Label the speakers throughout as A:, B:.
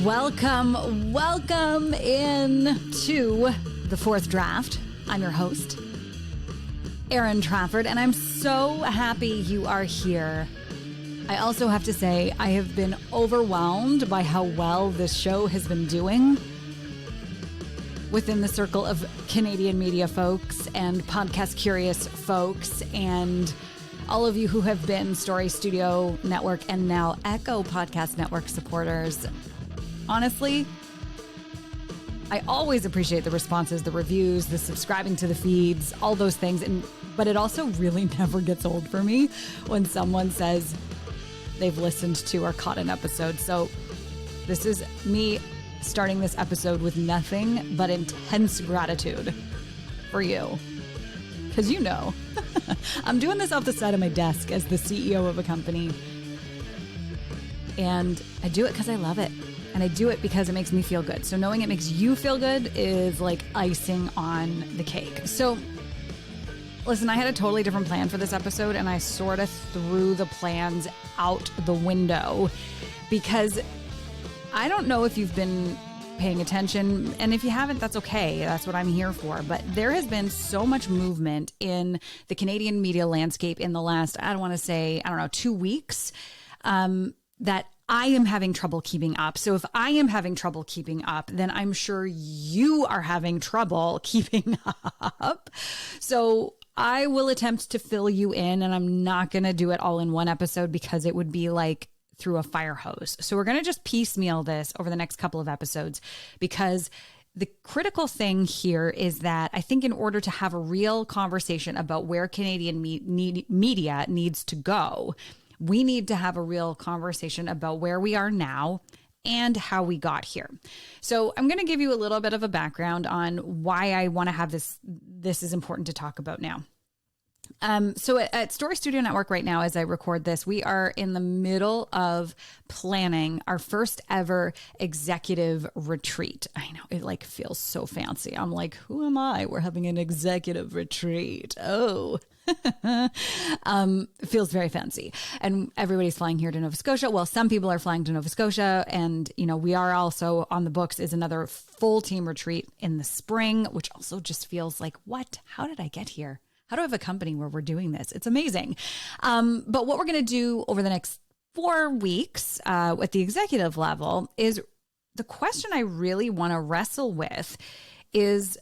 A: Welcome in to the fourth draft. I'm your host, Erin Trafford, and I'm so happy you are here. I also have to say, I have been overwhelmed by how well this show has been doing within the circle of Canadian media folks and podcast curious folks and all of you who have been Story Studio Network and now Echo Podcast Network supporters. Honestly, I always appreciate the responses, the reviews, the subscribing to the feeds, all those things. But it also really never gets old for me when someone says they've listened to or caught an episode. So this is me starting this episode with nothing but intense gratitude for you. Because you know, I'm doing this off the side of my desk as the CEO of a company. And I do it because I love it. And I do it because it makes me feel good. So knowing it makes you feel good is like icing on the cake. So listen, I had a totally different plan for this episode, and I sort of threw the plans out the window because I don't know if you've been paying attention, and if you haven't, that's okay. That's what I'm here for. But there has been so much movement in the Canadian media landscape in the last, 2 weeks, that I am having trouble keeping up. So if I am having trouble keeping up, then I'm sure you are having trouble keeping up. So I will attempt to fill you in, and I'm not going to do it all in one episode because it would be like through a fire hose. So we're going to just piecemeal this over the next couple of episodes, because the critical thing here is that I think in order to have a real conversation about where Canadian media needs to go, we need to have a real conversation about where we are now and how we got here. So I'm going to give you a little bit of a background on why I want to have this. This is important to talk about now. So at Story Studio Network right now, as I record this, we are in the middle of planning our first ever executive retreat. I know, it like feels so fancy. I'm like, who am I? We're having an executive retreat. Oh, it feels very fancy. And everybody's flying here to Nova Scotia. Well, some people are flying to Nova Scotia, and, you know, we are also on the books is another full team retreat in the spring, which also just feels like, what? How did I get here? How do I have a company where we're doing this? It's amazing. But what we're going to do over the next 4 weeks at the executive level is the question I really want to wrestle with is,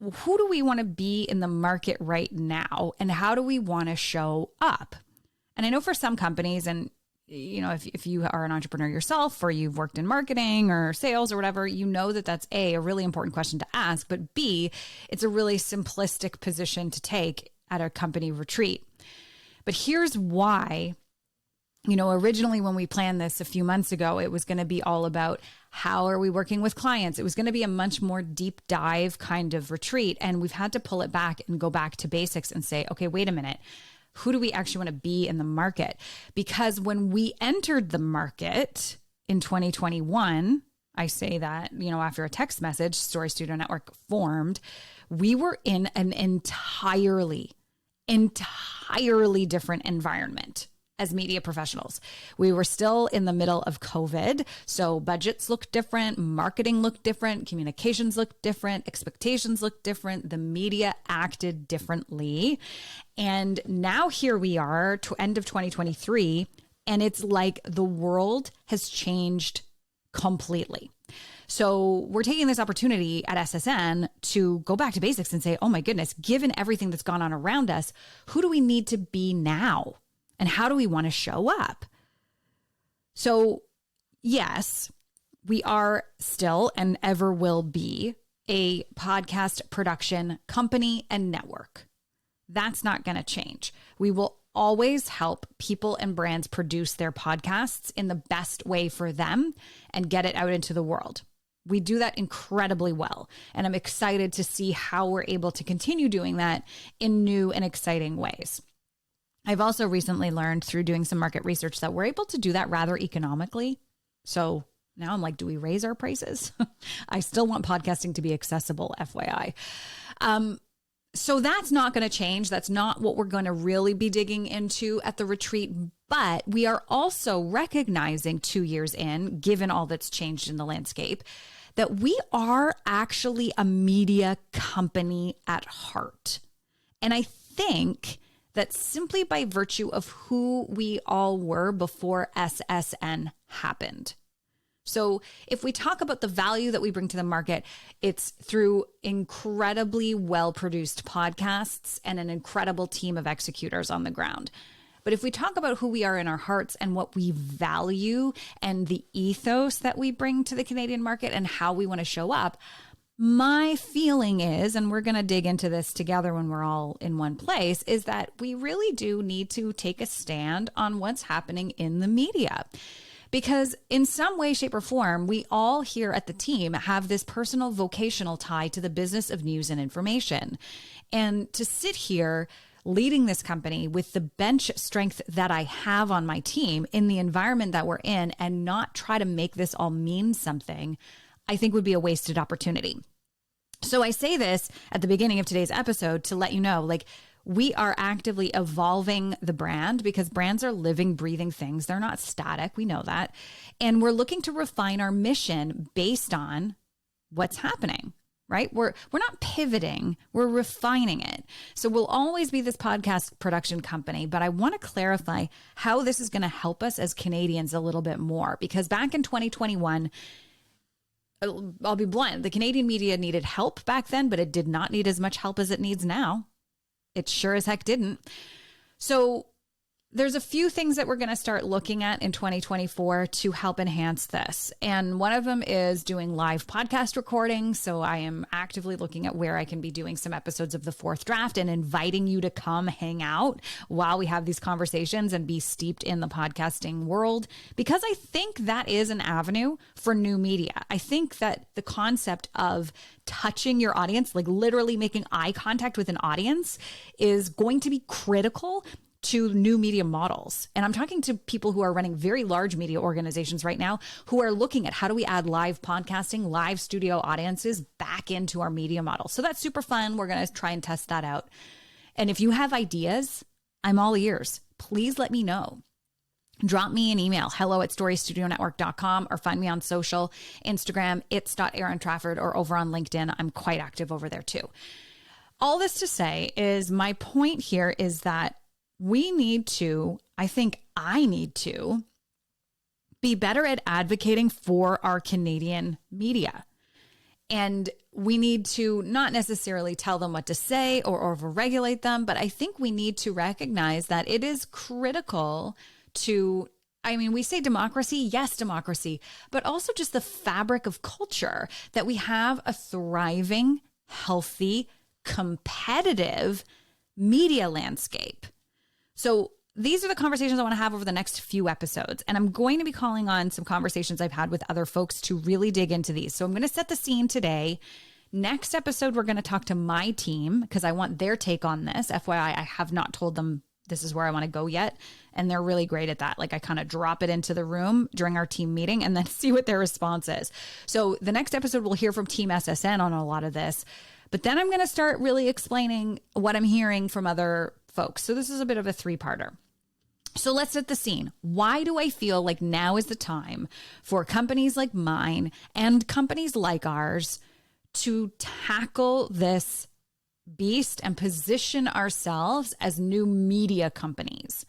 A: who do we want to be in the market right now? And how do we want to show up? And I know for some companies, and you know, if you are an entrepreneur yourself, or you've worked in marketing or sales or whatever, you know that that's a really important question to ask, but B, it's a really simplistic position to take at a company retreat. But here's why. You know, originally when we planned this a few months ago, it was going to be all about how are we working with clients? It was going to be a much more deep dive kind of retreat. And we've had to pull it back and go back to basics and say, okay, wait a minute. Who do we actually want to be in the market? Because when we entered the market in 2021, I say that, you know, after a text message, Story Studio Network formed, we were in an entirely different environment as media professionals. We were still in the middle of COVID. So budgets looked different, marketing looked different, communications looked different, expectations looked different, the media acted differently. And now here we are to end of 2023, and it's like the world has changed completely. So we're taking this opportunity at SSN to go back to basics and say, oh my goodness, given everything that's gone on around us, who do we need to be now? And how do we want to show up? So yes, we are still and ever will be a podcast production company and network. That's not going to change. We will always help people and brands produce their podcasts in the best way for them and get it out into the world. We do that incredibly well. And I'm excited to see how we're able to continue doing that in new and exciting ways. I've also recently learned through doing some market research that we're able to do that rather economically. So now I'm like, do we raise our prices? I still want podcasting to be accessible, FYI. So that's not going to change. That's not what we're going to really be digging into at the retreat. But we are also recognizing 2 years in, given all that's changed in the landscape, that we are actually a media company at heart. And I think that simply by virtue of who we all were before SSN happened. So if we talk about the value that we bring to the market, it's through incredibly well-produced podcasts and an incredible team of executors on the ground. But if we talk about who we are in our hearts and what we value and the ethos that we bring to the Canadian market and how we want to show up, my feeling is, and we're going to dig into this together when we're all in one place, is that we really do need to take a stand on what's happening in the media. Because in some way, shape, or form, we all here at the team have this personal vocational tie to the business of news and information. And to sit here leading this company with the bench strength that I have on my team in the environment that we're in and not try to make this all mean something, I think would be a wasted opportunity. So I say this at the beginning of today's episode to let you know, like, we are actively evolving the brand because brands are living, breathing things. They're not static. We know that. And we're looking to refine our mission based on what's happening, right? We're not pivoting, we're refining it. So we'll always be this podcast production company, but I want to clarify how this is going to help us as Canadians a little bit more, because back in 2021, I'll be blunt, the Canadian media needed help back then, but it did not need as much help as it needs now. It sure as heck didn't. So there's a few things that we're going to start looking at in 2024 to help enhance this. And one of them is doing live podcast recording. So I am actively looking at where I can be doing some episodes of the Fourth Draft and inviting you to come hang out while we have these conversations and be steeped in the podcasting world, because I think that is an avenue for new media. I think that the concept of touching your audience, like literally making eye contact with an audience, is going to be critical to new media models. And I'm talking to people who are running very large media organizations right now who are looking at how do we add live podcasting, live studio audiences back into our media model. So that's super fun. We're going to try and test that out. And if you have ideas, I'm all ears. Please let me know. Drop me an email, hello@storystudionetwork.com, or find me on social, Instagram, it's.Erin Trafford, or over on LinkedIn. I'm quite active over there too. All this to say is my point here is that we need to, I think I need to, be better at advocating for our Canadian media. And we need to not necessarily tell them what to say or overregulate them, but I think we need to recognize that it is critical to, I mean, we say democracy, yes, democracy, but also just the fabric of culture, that we have a thriving, healthy, competitive media landscape. So these are the conversations I want to have over the next few episodes. And I'm going to be calling on some conversations I've had with other folks to really dig into these. So I'm going to set the scene today. Next episode, we're going to talk to my team because I want their take on this. FYI, I have not told them this is where I want to go yet. And they're really great at that. Like, I kind of drop it into the room during our team meeting and then see what their response is. So the next episode, we'll hear from Team SSN on a lot of this. But then I'm going to start really explaining what I'm hearing from other folks. So this is a bit of a three-parter. So let's set the scene. Why do I feel like now is the time for companies like mine and companies like ours to tackle this beast and position ourselves as new media companies?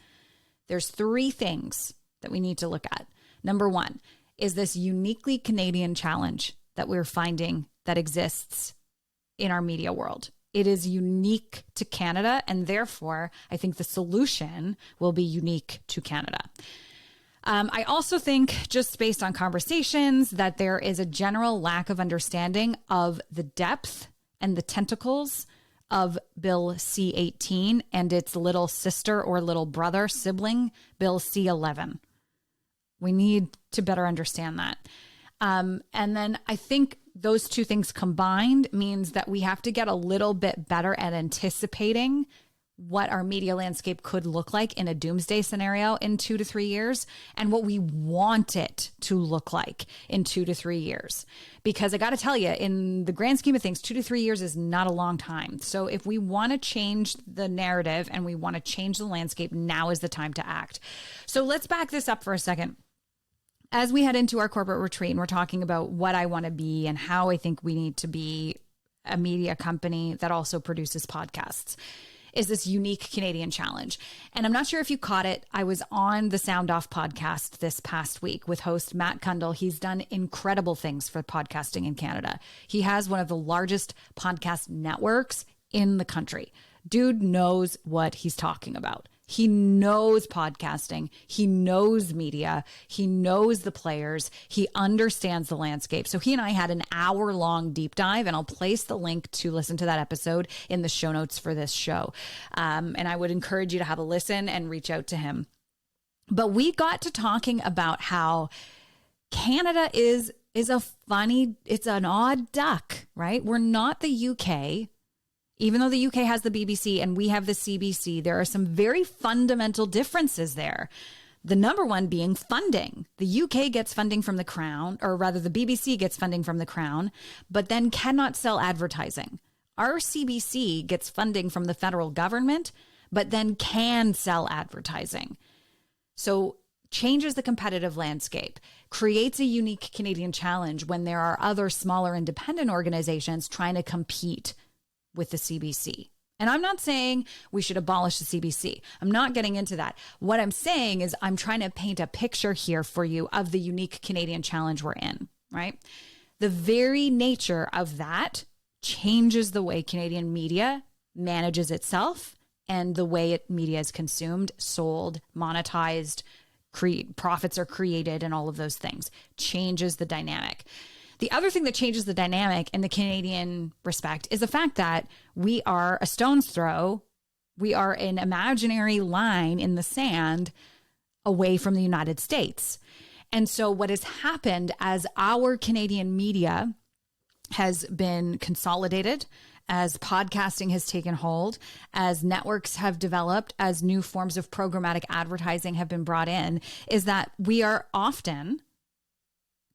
A: There's three things that we need to look at. Number one is this uniquely Canadian challenge that we're finding that exists in our media world. It is unique to Canada, and therefore, I think the solution will be unique to Canada. I also think, just based on conversations, that there is a general lack of understanding of the depth and the tentacles of Bill C-18 and its little sister or little brother sibling, Bill C-11. We need to better understand that. And then I think those two things combined means that we have to get a little bit better at anticipating what our media landscape could look like in a doomsday scenario in 2 to 3 years and what we want it to look like in 2 to 3 years. Because I got to tell you, in the grand scheme of things, 2 to 3 years is not a long time. So if we want to change the narrative and we want to change the landscape, now is the time to act. So let's back this up for a second. As we head into our corporate retreat and we're talking about what I want to be and how I think we need to be a media company that also produces podcasts, is this unique Canadian challenge. And I'm not sure if you caught it. I was on the Sound Off podcast this past week with host Matt Kundle. He's done incredible things for podcasting in Canada. He has one of the largest podcast networks in the country. Dude knows what he's talking about. He knows podcasting. He knows media. He knows the players. He understands the landscape. So he and I had an hour-long deep dive, and I'll place the link to listen to that episode in the show notes for this show. And I would encourage you to have a listen and reach out to him. But we got to talking about how Canada is it's an odd duck, right? We're not the UK. Even though the UK has the BBC and we have the CBC, there are some very fundamental differences there. The number one being funding. The UK gets funding from the Crown, or rather the BBC gets funding from the Crown, but then cannot sell advertising. Our CBC gets funding from the federal government, but then can sell advertising. So changes the competitive landscape, creates a unique Canadian challenge when there are other smaller independent organizations trying to compete with the CBC. And I'm not saying we should abolish the CBC. I'm not getting into that. What I'm saying is I'm trying to paint a picture here for you of the unique Canadian challenge we're in, right? The very nature of that changes the way Canadian media manages itself and the way media is consumed, sold, monetized, profits are created, and all of those things. Changes the dynamic. The other thing that changes the dynamic in the Canadian respect is the fact that we are a stone's throw. We are an imaginary line in the sand away from the United States. And so what has happened as our Canadian media has been consolidated, as podcasting has taken hold, as networks have developed, as new forms of programmatic advertising have been brought in, is that we are often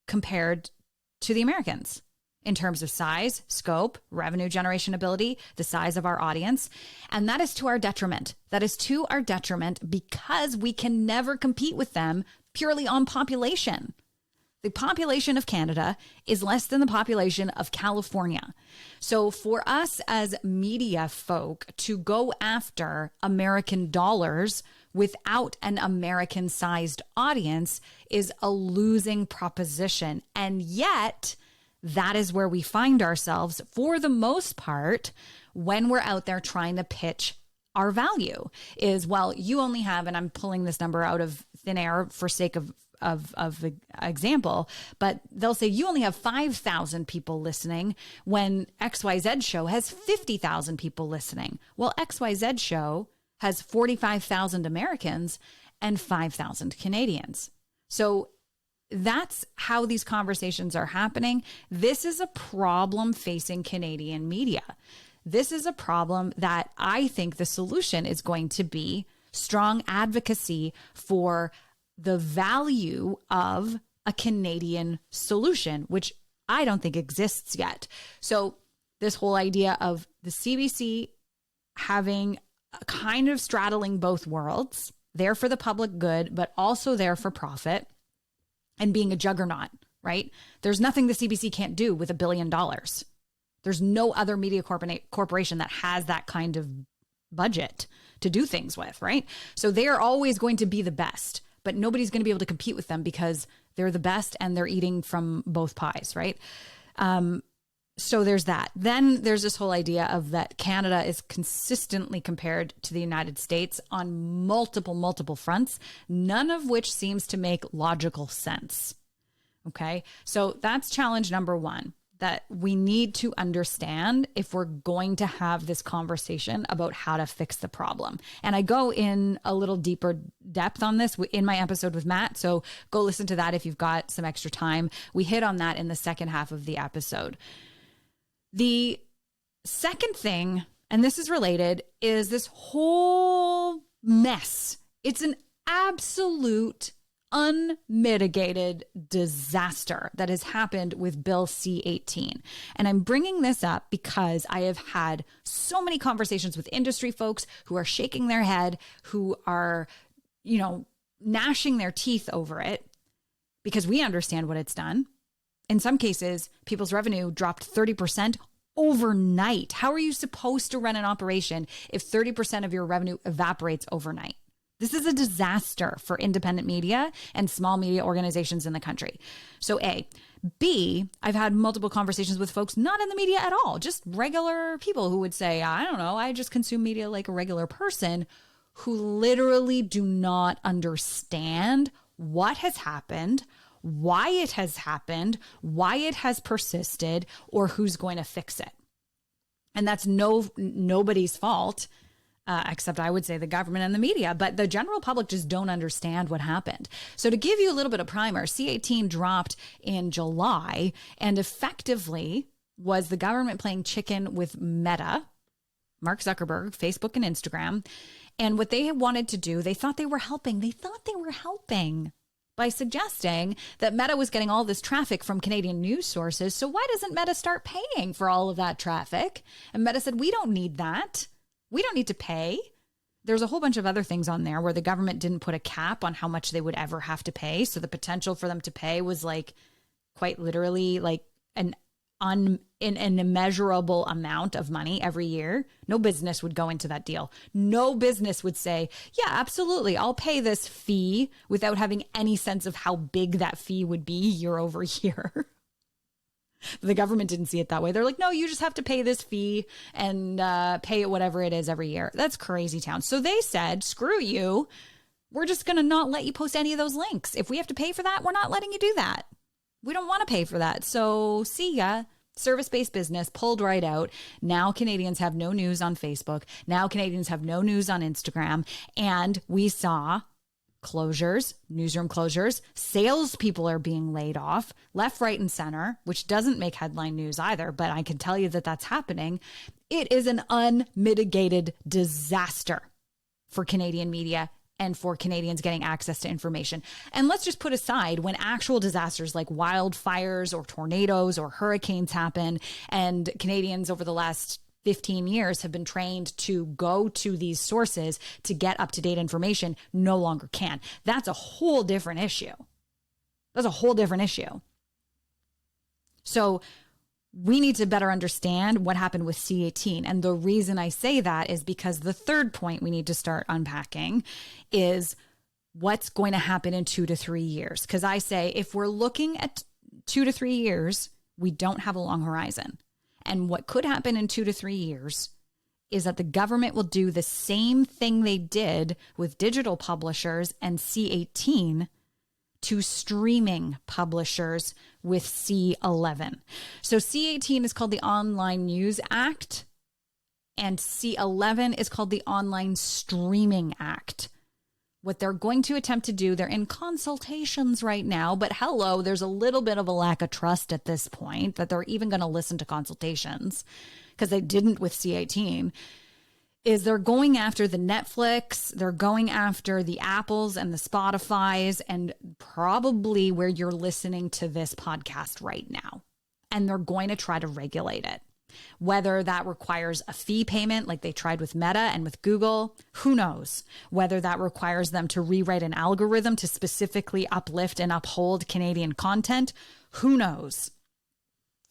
A: compared to the Americans in terms of size, scope, revenue generation ability, the size of our audience. And that is to our detriment. That is to our detriment because we can never compete with them purely on population. The population of Canada is less than the population of California. So for us as media folk to go after American dollars without an American-sized audience is a losing proposition. And yet, that is where we find ourselves for the most part when we're out there trying to pitch our value is, well, you only have, and I'm pulling this number out of thin air for sake of the example, but they'll say you only have 5,000 people listening when XYZ show has 50,000 people listening. Well, XYZ show has 45,000 Americans and 5,000 Canadians. So that's how these conversations are happening. This is a problem facing Canadian media. This is a problem that I think the solution is going to be strong advocacy for the value of a Canadian solution, which I don't think exists yet. So this whole idea of the CBC having kind of straddling both worlds, there for the public good, but also there for profit and being a juggernaut, right? There's nothing the CBC can't do with $1 billion. There's no other media corporation that has that kind of budget to do things with, right? So they are always going to be the best, but nobody's going to be able to compete with them because they're the best and they're eating from both pies, right? So there's that. Then there's this whole idea of that Canada is consistently compared to the United States on multiple fronts, none of which seems to make logical sense. Okay. So that's challenge number one, that we need to understand if we're going to have this conversation about how to fix the problem. And I go in a little deeper depth on this in my episode with Matt. So go listen to that if you've got some extra time. We hit on that in the second half of the episode. The second thing and this is related, is this whole mess. It's an absolute unmitigated disaster that has happened with Bill C-18. And I'm bringing this up because I have had so many conversations with industry folks who are shaking their head, who are, gnashing their teeth over it because we understand what it's done. In some cases, people's revenue dropped 30% overnight. How are you supposed to run an operation if 30% of your revenue evaporates overnight? This is a disaster for independent media and small media organizations in the country. So A. B, I've had multiple conversations with folks not in the media at all, just regular people who would say, I don't know, I just consume media like a regular person, who literally do not understand what has happened, why it has happened, why it has persisted, or who's going to fix it. And that's nobody's fault. Except I would say the government and the media, but the general public just don't understand what happened. So to give you a little bit of primer, C-18 dropped in July and effectively was the government playing chicken with Meta, Mark Zuckerberg, Facebook and Instagram. And what they wanted to do, they thought they were helping. They thought they were helping by suggesting that Meta was getting all this traffic from Canadian news sources. So why doesn't Meta start paying for all of that traffic? And Meta said, we don't need that. We don't need to pay. There's a whole bunch of other things on there where the government didn't put a cap on how much they would ever have to pay. So the potential for them to pay was like quite literally like an immeasurable amount of money every year. No business would go into that deal. No business would say, yeah, absolutely, I'll pay this fee without having any sense of how big that fee would be year over year. The government didn't see it that way. They're like, no, you just have to pay this fee and pay it whatever it is every year. That's crazy town. So they said, screw you. We're just going to not let you post any of those links. If we have to pay for that, we're not letting you do that. We don't want to pay for that. So see ya. Service-based business pulled right out. Now Canadians have no news on Facebook. Now Canadians have no news on Instagram. And we saw closures, newsroom closures, salespeople are being laid off left, right, and center, which doesn't make headline news either, but I can tell you that that's happening. It is an unmitigated disaster for Canadian media and for Canadians getting access to information. And let's just put aside when actual disasters like wildfires or tornadoes or hurricanes happen, and Canadians over the last 15 years have been trained to go to these sources to get up-to-date information, no longer can. That's a whole different issue. That's a whole different issue. So we need to better understand what happened with C-18. And the reason I say that is because the third point we need to start unpacking is what's going to happen in 2 to 3 years. Because I say if we're looking at 2 to 3 years, we don't have a long horizon. And what could happen in 2 to 3 years is that the government will do the same thing they did with digital publishers and C-18 to streaming publishers with C-11. So C-18 is called the Online News Act, and C-11 is called the Online Streaming Act. What they're going to attempt to do, they're in consultations right now, but hello, there's a little bit of a lack of trust at this point that they're even going to listen to consultations, because they didn't with C-18, is they're going after the Netflix, they're going after the Apples and the Spotifys, and probably where you're listening to this podcast right now. And they're going to try to regulate it. Whether that requires a fee payment like they tried with Meta and with Google, who knows? Whether that requires them to rewrite an algorithm to specifically uplift and uphold Canadian content, who knows?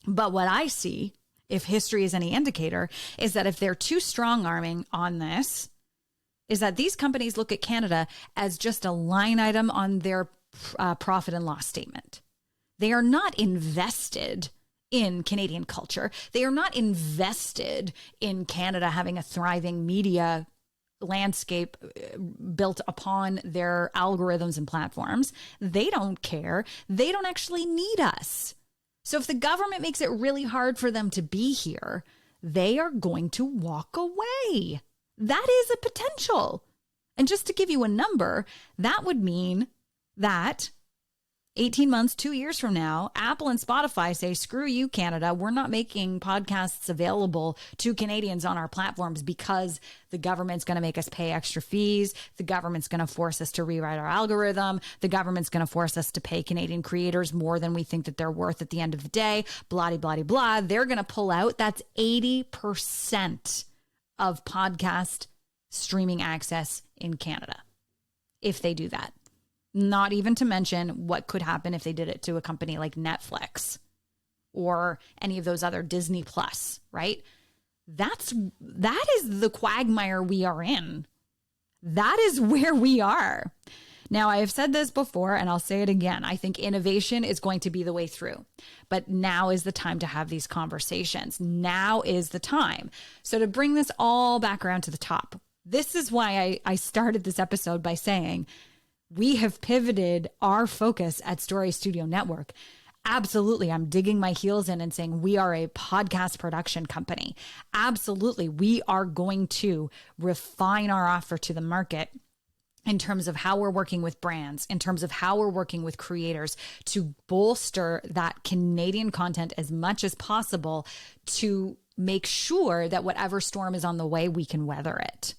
A: But what I see, if history is any indicator, is that if they're too strong-arming on this, is that these companies look at Canada as just a line item on their profit and loss statement. They are not invested in Canadian culture. They are not invested in Canada having a thriving media landscape built upon their algorithms and platforms. They don't care. They don't actually need us. So if the government makes it really hard for them to be here, they are going to walk away. That is a potential. And just to give you a number, that would mean that 18 months, 2 years from now, Apple and Spotify say, screw you, Canada. We're not making podcasts available to Canadians on our platforms because the government's going to make us pay extra fees. The government's going to force us to rewrite our algorithm. The government's going to force us to pay Canadian creators more than we think that they're worth at the end of the day. Blah, blah, blah, blah. They're going to pull out. That's 80% of podcast streaming access in Canada if they do that. Not even to mention what could happen if they did it to a company like Netflix or any of those other Disney Plus, right? That is the quagmire we are in. That is where we are. Now, I have said this before and I'll say it again. I think innovation is going to be the way through, but now is the time to have these conversations. Now is the time. So to bring this all back around to the top, this is why I started this episode by saying, we have pivoted our focus at Story Studio Network. Absolutely. I'm digging my heels in and saying we are a podcast production company. Absolutely. We are going to refine our offer to the market in terms of how we're working with brands, in terms of how we're working with creators to bolster that Canadian content as much as possible to make sure that whatever storm is on the way, we can weather it.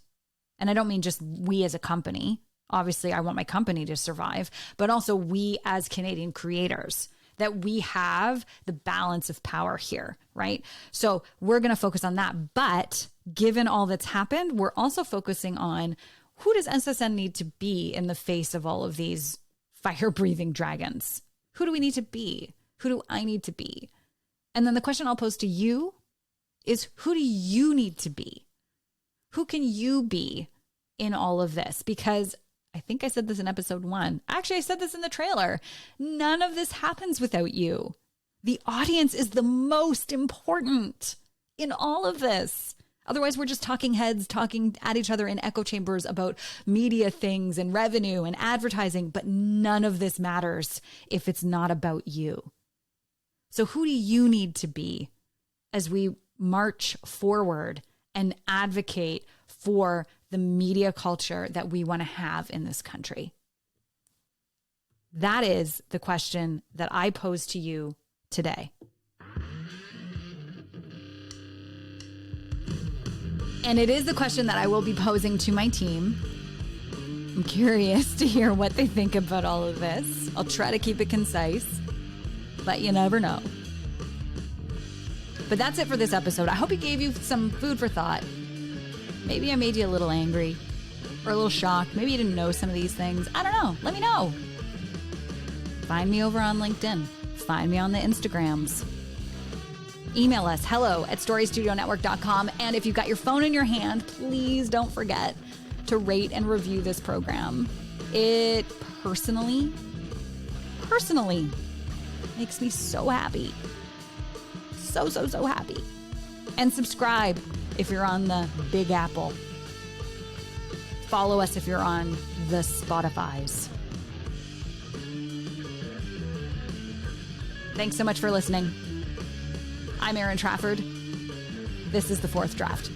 A: And I don't mean just we as a company. Obviously, I want my company to survive, but also we as Canadian creators, that we have the balance of power here, right? So we're going to focus on that. But given all that's happened, we're also focusing on who does SSN need to be in the face of all of these fire-breathing dragons? Who do we need to be? Who do I need to be? And then the question I'll pose to you is, who do you need to be? Who can you be in all of this? Because I think I said this in episode 1. Actually, I said this in the trailer. None of this happens without you. The audience is the most important in all of this. Otherwise, we're just talking heads, talking at each other in echo chambers about media things and revenue and advertising, but none of this matters if it's not about you. So who do you need to be as we march forward and advocate for the media culture that we want to have in this country? That is the question that I pose to you today. And it is the question that I will be posing to my team. I'm curious to hear what they think about all of this. I'll try to keep it concise, but you never know. But that's it for this episode. I hope it gave you some food for thought. Maybe I made you a little angry or a little shocked. Maybe you didn't know some of these things. I don't know. Let me know. Find me over on LinkedIn. Find me on the Instagrams. Email us, hello@storystudionetwork.com. And if you've got your phone in your hand, please don't forget to rate and review this program. It personally makes me so happy. So happy. And subscribe if you're on the Big Apple. Follow us if you're on the Spotifys. Thanks so much for listening. I'm Erin Trafford. This is The Fourth Draft.